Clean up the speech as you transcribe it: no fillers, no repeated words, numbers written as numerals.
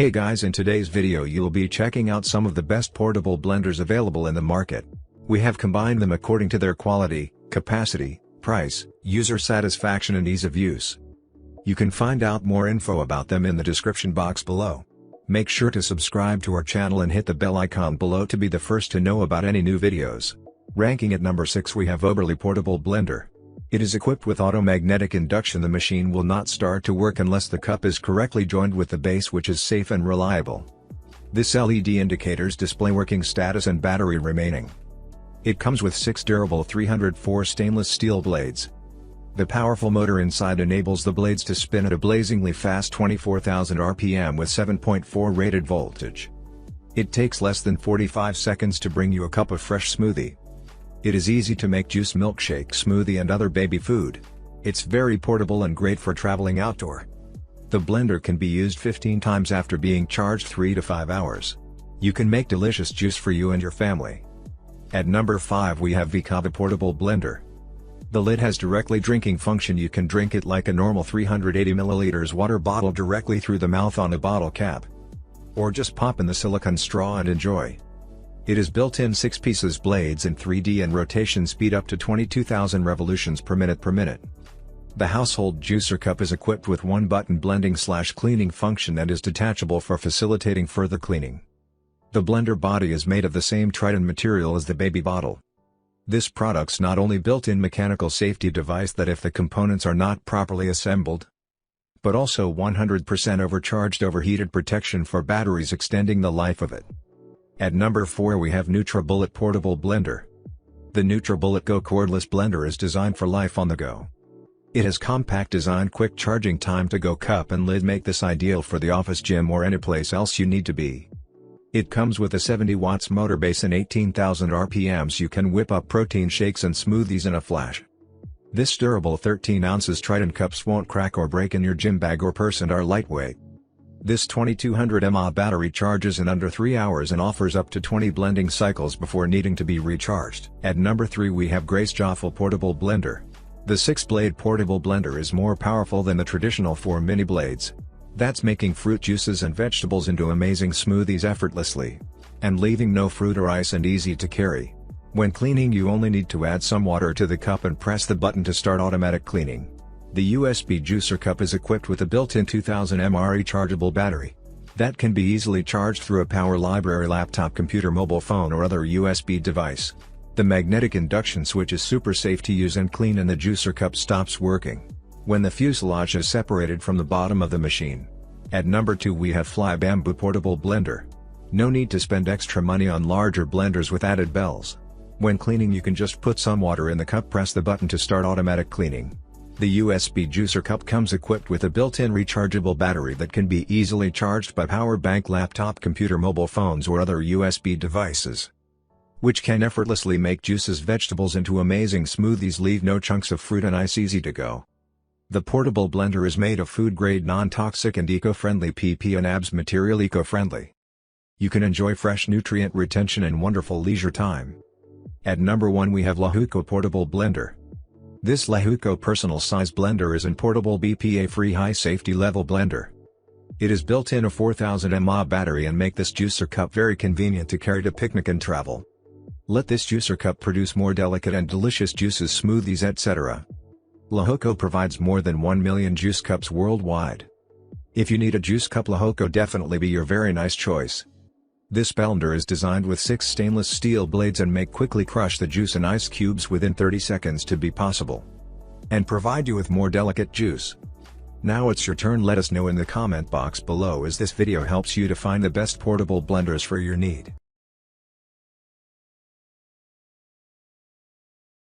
Hey guys, in today's video you'll be checking out some of the best portable blenders available in the market. We have combined them according to their quality, capacity, price, user satisfaction and ease of use. You can find out more info about them in the description box below. Make sure to subscribe to our channel and hit the bell icon below to be the first to know about any new videos. Ranking at number 6 we have Oberly Portable Blender. It is equipped with auto-magnetic induction. The machine will not start to work unless the cup is correctly joined with the base, which is safe and reliable. This LED indicators display working status and battery remaining. It comes with 6 durable 304 stainless steel blades. The powerful motor inside enables the blades to spin at a blazingly fast 24,000 RPM with 7.4 rated voltage. It takes less than 45 seconds to bring you a cup of fresh smoothie. It is easy to make juice, milkshake, smoothie and other baby food. It's very portable and great for traveling outdoor. The blender can be used 15 times after being charged 3 to 5 hours. You can make delicious juice for you and your family. At number 5 we have vaeqozva Portable Blender. The lid has directly drinking function. You can drink it like a normal 380 ml water bottle directly through the mouth on a bottle cap. Or just pop in the silicone straw and enjoy. It is built in 6 pieces blades in 3D and rotation speed up to 22,000 revolutions per minute. The household juicer cup is equipped with 1-button blending/cleaning function and is detachable for facilitating further cleaning. The blender body is made of the same Triton material as the baby bottle. This product's not only built-in mechanical safety device that if the components are not properly assembled, but also 100% overheated protection for batteries, extending the life of it. At number 4 we have nutribullet Portable Blender. The nutribullet Go cordless blender is designed for life on the go. It has compact design, quick charging time to go cup and lid make this ideal for the office, gym or any place else you need to be. It comes with a 70 watts motor base and 18,000 RPMs. You can whip up protein shakes and smoothies in a flash. This durable 13 ounces Triton cups won't crack or break in your gym bag or purse and are lightweight. This 2200 mAh battery charges in under 3 hours and offers up to 20 blending cycles before needing to be recharged. At number 3 we have Gracejoful Portable Blender. The 6-blade portable blender is more powerful than the traditional 4 mini blades. That's making fruit juices and vegetables into amazing smoothies effortlessly. And leaving no fruit or ice, and easy to carry. When cleaning you only need to add some water to the cup and press the button to start automatic cleaning. The USB juicer cup is equipped with a built-in 2000 mAh rechargeable battery that can be easily charged through a power library, laptop, computer, mobile phone or other USB device. The magnetic induction switch is super safe to use and clean, and the juicer cup stops working when the fuselage is separated from the bottom of the machine. At number 2 we have flybanboo Portable Blender. No need to spend extra money on larger blenders with added bells. When cleaning you can just put some water in the cup, press the button to start automatic cleaning. The USB juicer cup comes equipped with a built-in rechargeable battery that can be easily charged by power bank, laptop, computer, mobile phones or other USB devices, which can effortlessly make juices, vegetables into amazing smoothies. Leave no chunks of fruit and ice, easy to go. The portable blender is made of food-grade, non-toxic and eco-friendly PP and ABS material. Eco-friendly. You can enjoy fresh nutrient retention and wonderful leisure time. At number 1 we have Lahuko Portable Blender. This Lahuko personal size blender is a portable BPA-free high safety level blender. It is built in a 4000 mAh battery and make this juicer cup very convenient to carry to picnic and travel. Let this juicer cup produce more delicate and delicious juices, smoothies, etc. Lahuko provides more than 1 million juice cups worldwide. If you need a juice cup, Lahuko definitely be your very nice choice. This blender is designed with 6 stainless steel blades and make quickly crush the juice and ice cubes within 30 seconds to be possible, and provide you with more delicate juice. Now it's your turn. Let us know in the comment box below as this video helps you to find the best portable blenders for your need.